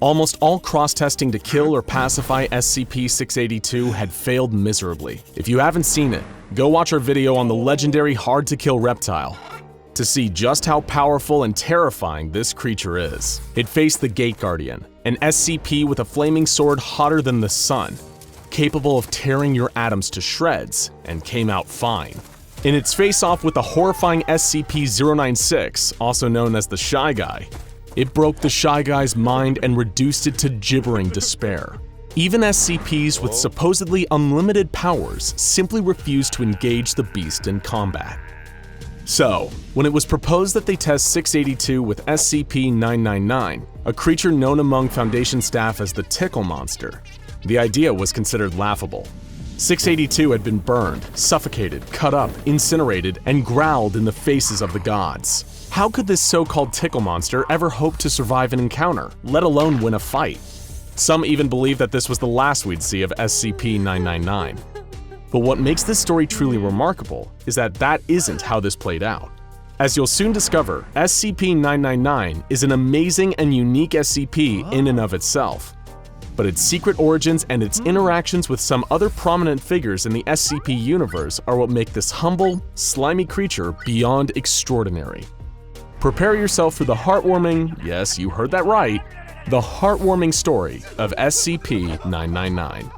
Almost all cross-testing to kill or pacify SCP-682 had failed miserably. If you haven't seen it, go watch our video on the legendary hard-to-kill reptile to see just how powerful and terrifying this creature is. It faced the Gate Guardian, an SCP with a flaming sword hotter than the sun, capable of tearing your atoms to shreds, and came out fine. In its face-off with the horrifying SCP-096, also known as the Shy Guy, it broke the Shy Guy's mind and reduced it to gibbering despair. Even SCPs with supposedly unlimited powers simply refused to engage the beast in combat. So, when it was proposed that they test 682 with SCP-999, a creature known among Foundation staff as the Tickle Monster, the idea was considered laughable. 682 had been burned, suffocated, cut up, incinerated, and growled in the faces of the gods. How could this so-called Tickle Monster ever hope to survive an encounter, let alone win a fight? Some even believe that this was the last we'd see of SCP-999. But what makes this story truly remarkable is that that isn't how this played out. As you'll soon discover, SCP-999 is an amazing and unique SCP in and of itself. But its secret origins and its interactions with some other prominent figures in the SCP universe are what make this humble, slimy creature beyond extraordinary. Prepare yourself for the heartwarming, yes, you heard that right, the heartwarming story of SCP-999.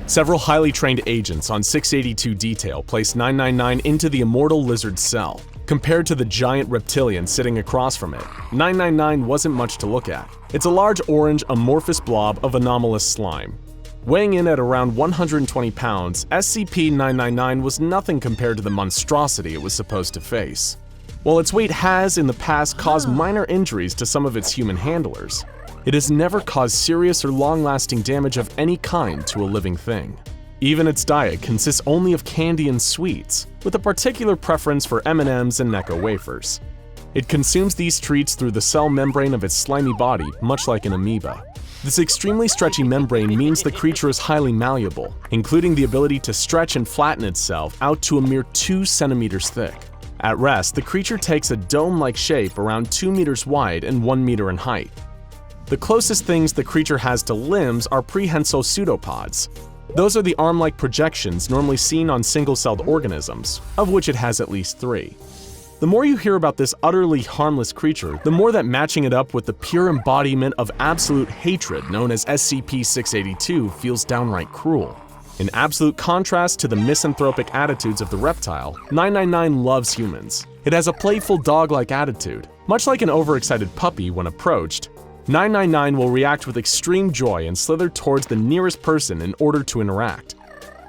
Several highly trained agents on 682 detail placed 999 into the immortal lizard cell. Compared to the giant reptilian sitting across from it, 999 wasn't much to look at. It's a large orange amorphous blob of anomalous slime. Weighing in at around 120 pounds, SCP-999 was nothing compared to the monstrosity it was supposed to face. While its weight has, in the past, caused minor injuries to some of its human handlers, it has never caused serious or long-lasting damage of any kind to a living thing. Even its diet consists only of candy and sweets, with a particular preference for M&Ms and Necco wafers. It consumes these treats through the cell membrane of its slimy body, much like an amoeba. This extremely stretchy membrane means the creature is highly malleable, including the ability to stretch and flatten itself out to a mere 2 centimeters thick. At rest, the creature takes a dome-like shape around 2 meters wide and 1 meter in height. The closest things the creature has to limbs are prehensile pseudopods. Those are the arm-like projections normally seen on single-celled organisms, of which it has at least 3. The more you hear about this utterly harmless creature, the more that matching it up with the pure embodiment of absolute hatred known as SCP-682 feels downright cruel. In absolute contrast to the misanthropic attitudes of the reptile, 999 loves humans. It has a playful dog-like attitude. Much like an overexcited puppy when approached, 999 will react with extreme joy and slither towards the nearest person in order to interact.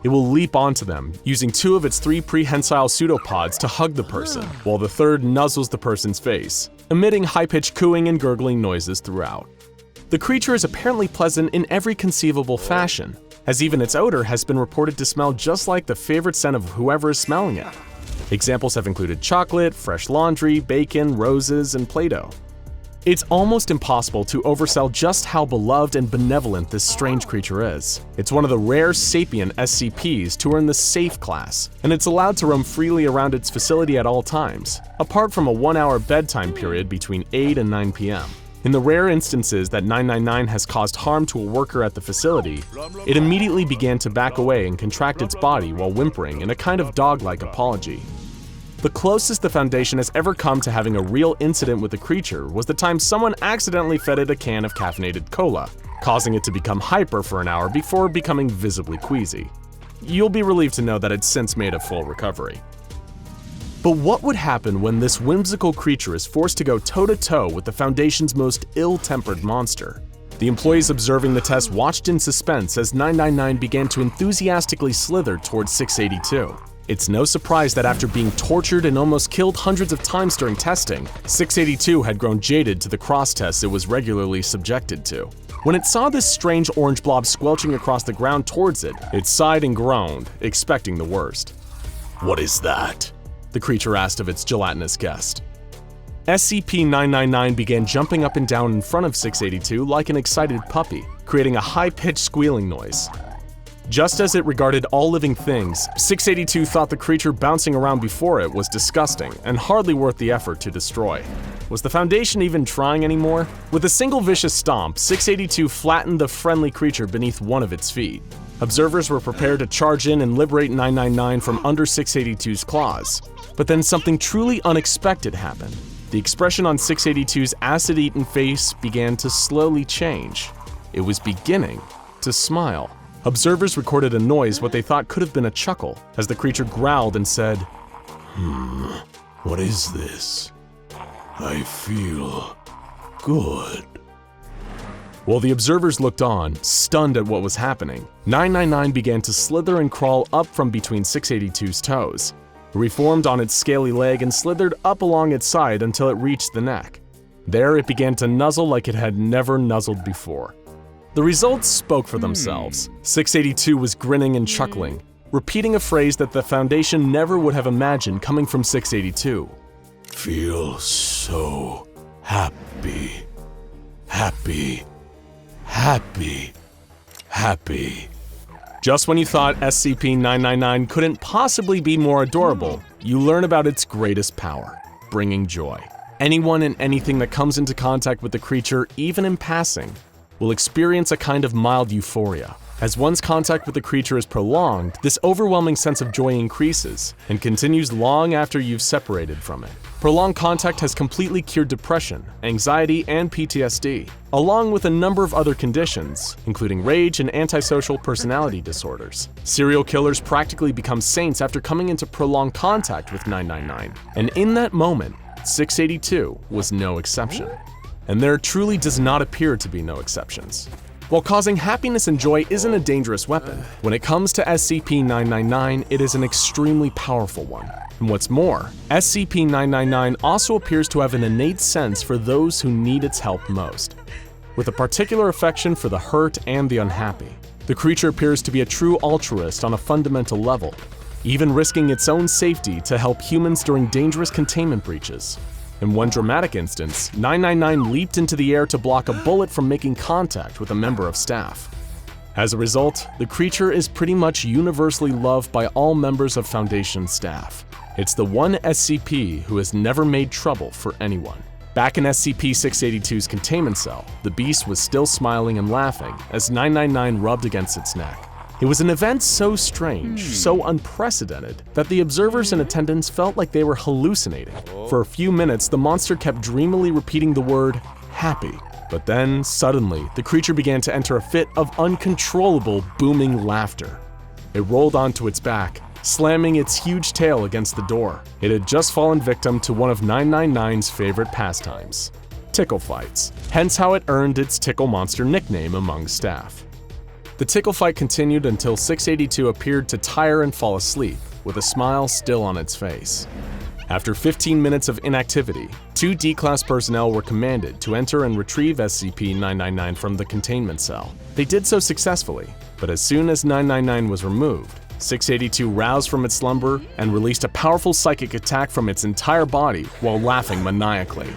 It will leap onto them, using 2 of its 3 prehensile pseudopods to hug the person, while the third nuzzles the person's face, emitting high-pitched cooing and gurgling noises throughout. The creature is apparently pleasant in every conceivable fashion, as even its odor has been reported to smell just like the favorite scent of whoever is smelling it. Examples have included chocolate, fresh laundry, bacon, roses, and Play-Doh. It's almost impossible to oversell just how beloved and benevolent this strange creature is. It's one of the rare sapient SCPs to earn the Safe class, and it's allowed to roam freely around its facility at all times, apart from a 1-hour bedtime period between 8 and 9 p.m. In the rare instances that 999 has caused harm to a worker at the facility, it immediately began to back away and contract its body while whimpering in a kind of dog-like apology. The closest the Foundation has ever come to having a real incident with the creature was the time someone accidentally fed it a can of caffeinated cola, causing it to become hyper for an hour before becoming visibly queasy. You'll be relieved to know that it's since made a full recovery. But what would happen when this whimsical creature is forced to go toe-to-toe with the Foundation's most ill-tempered monster? The employees observing the test watched in suspense as 999 began to enthusiastically slither towards 682. It's no surprise that after being tortured and almost killed hundreds of times during testing, 682 had grown jaded to the cross-tests it was regularly subjected to. When it saw this strange orange blob squelching across the ground towards it, it sighed and groaned, expecting the worst. "What is that?" the creature asked of its gelatinous guest. SCP-999 began jumping up and down in front of 682 like an excited puppy, creating a high-pitched squealing noise. Just as it regarded all living things, 682 thought the creature bouncing around before it was disgusting and hardly worth the effort to destroy. Was the Foundation even trying anymore? With a single vicious stomp, 682 flattened the friendly creature beneath one of its feet. Observers were prepared to charge in and liberate 999 from under 682's claws. But then something truly unexpected happened. The expression on 682's acid-eaten face began to slowly change. It was beginning to smile. Observers recorded a noise what they thought could have been a chuckle, as the creature growled and said, What is this? I feel good. While the observers looked on, stunned at what was happening, 999 began to slither and crawl up from between 682's toes. It reformed on its scaly leg and slithered up along its side until it reached the neck. There it began to nuzzle like it had never nuzzled before. The results spoke for themselves. 682 was grinning and chuckling, repeating a phrase that the Foundation never would have imagined coming from 682. Feel so happy. Happy. Happy. Happy. Just when you thought SCP-999 couldn't possibly be more adorable, you learn about its greatest power, bringing joy. Anyone and anything that comes into contact with the creature, even in passing, will experience a kind of mild euphoria. As one's contact with the creature is prolonged, this overwhelming sense of joy increases and continues long after you've separated from it. Prolonged contact has completely cured depression, anxiety, and PTSD, along with a number of other conditions, including rage and antisocial personality disorders. Serial killers practically become saints after coming into prolonged contact with 999, and in that moment, 682 was no exception. And there truly does not appear to be no exceptions. While causing happiness and joy isn't a dangerous weapon, when it comes to SCP-999, it is an extremely powerful one. And what's more, SCP-999 also appears to have an innate sense for those who need its help most, with a particular affection for the hurt and the unhappy. The creature appears to be a true altruist on a fundamental level, even risking its own safety to help humans during dangerous containment breaches. In one dramatic instance, 999 leaped into the air to block a bullet from making contact with a member of staff. As a result, the creature is pretty much universally loved by all members of Foundation staff. It's the one SCP who has never made trouble for anyone. Back in SCP-682's containment cell, the beast was still smiling and laughing as 999 rubbed against its neck. It was an event so strange, so unprecedented, that the observers in attendance felt like they were hallucinating. For a few minutes, the monster kept dreamily repeating the word, happy. But then, suddenly, the creature began to enter a fit of uncontrollable, booming laughter. It rolled onto its back, slamming its huge tail against the door. It had just fallen victim to one of 999's favorite pastimes, tickle fights, hence how it earned its Tickle Monster nickname among staff. The tickle fight continued until 682 appeared to tire and fall asleep, with a smile still on its face. After 15 minutes of inactivity, 2 D-Class personnel were commanded to enter and retrieve SCP-999 from the containment cell. They did so successfully, but as soon as 999 was removed, 682 roused from its slumber and released a powerful psychic attack from its entire body while laughing maniacally.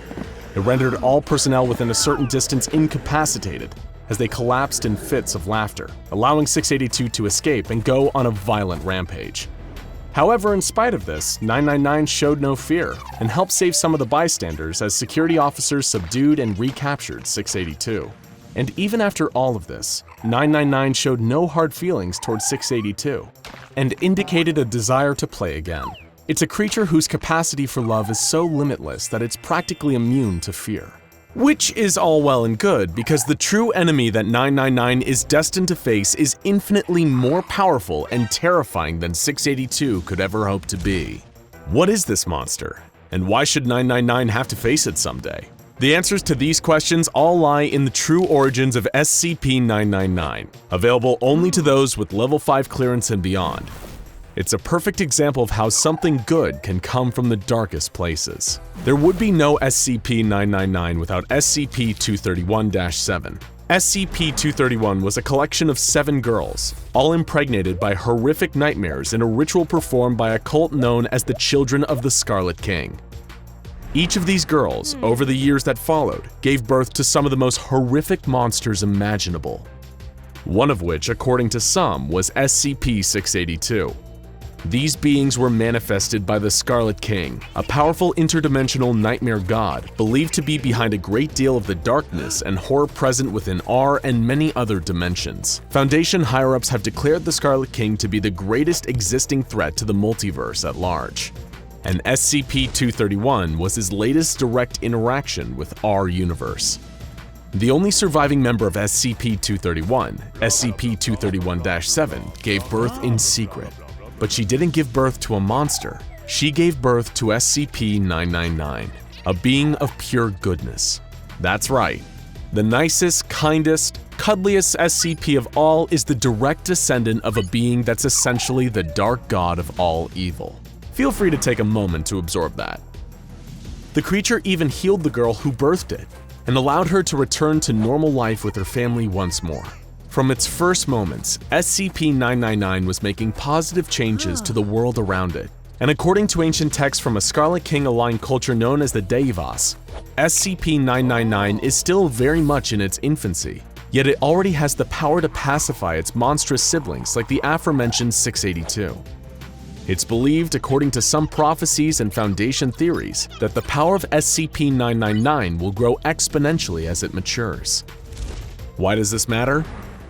It rendered all personnel within a certain distance incapacitated, as they collapsed in fits of laughter, allowing 682 to escape and go on a violent rampage. However, in spite of this, 999 showed no fear and helped save some of the bystanders as security officers subdued and recaptured 682. And even after all of this, 999 showed no hard feelings towards 682 and indicated a desire to play again. It's a creature whose capacity for love is so limitless that it's practically immune to fear. Which is all well and good, because the true enemy that 999 is destined to face is infinitely more powerful and terrifying than 682 could ever hope to be. What is this monster? And why should 999 have to face it someday? The answers to these questions all lie in the true origins of SCP-999, available only to those with level 5 clearance and beyond. It's a perfect example of how something good can come from the darkest places. There would be no SCP-999 without SCP-231-7. SCP-231 was a collection of 7 girls, all impregnated by horrific nightmares in a ritual performed by a cult known as the Children of the Scarlet King. Each of these girls, over the years that followed, gave birth to some of the most horrific monsters imaginable. One of which, according to some, was SCP-682. These beings were manifested by the Scarlet King, a powerful interdimensional nightmare god believed to be behind a great deal of the darkness and horror present within our and many other dimensions. Foundation higher-ups have declared the Scarlet King to be the greatest existing threat to the multiverse at large. And SCP-231 was his latest direct interaction with our universe. The only surviving member of SCP-231, SCP-231-7, gave birth in secret. But she didn't give birth to a monster. She gave birth to SCP-999, a being of pure goodness. That's right. The nicest, kindest, cuddliest SCP of all is the direct descendant of a being that's essentially the dark god of all evil. Feel free to take a moment to absorb that. The creature even healed the girl who birthed it and allowed her to return to normal life with her family once more. From its first moments, SCP-999 was making positive changes to the world around it. And according to ancient texts from a Scarlet King-aligned culture known as the Deivas, SCP-999 is still very much in its infancy, yet it already has the power to pacify its monstrous siblings like the aforementioned 682. It's believed, according to some prophecies and Foundation theories, that the power of SCP-999 will grow exponentially as it matures. Why does this matter?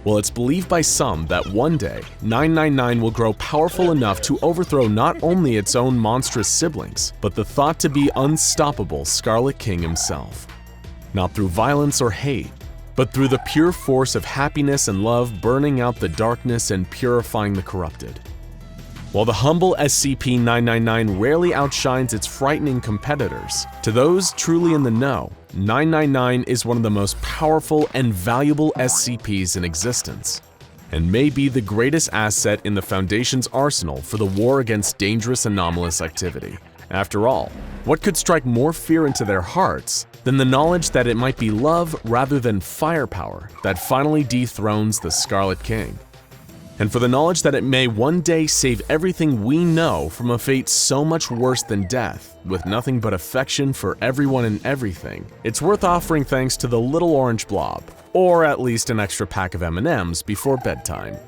Well, it's believed by some that one day, 999 will grow powerful enough to overthrow not only its own monstrous siblings, but the thought-to-be unstoppable Scarlet King himself. Not through violence or hate, but through the pure force of happiness and love burning out the darkness and purifying the corrupted. While the humble SCP-999 rarely outshines its frightening competitors, to those truly in the know, 999 is one of the most powerful and valuable SCPs in existence, and may be the greatest asset in the Foundation's arsenal for the war against dangerous anomalous activity. After all, what could strike more fear into their hearts than the knowledge that it might be love rather than firepower that finally dethrones the Scarlet King? And for the knowledge that it may one day save everything we know from a fate so much worse than death, with nothing but affection for everyone and everything, it's worth offering thanks to the little orange blob, or at least an extra pack of M&Ms before bedtime.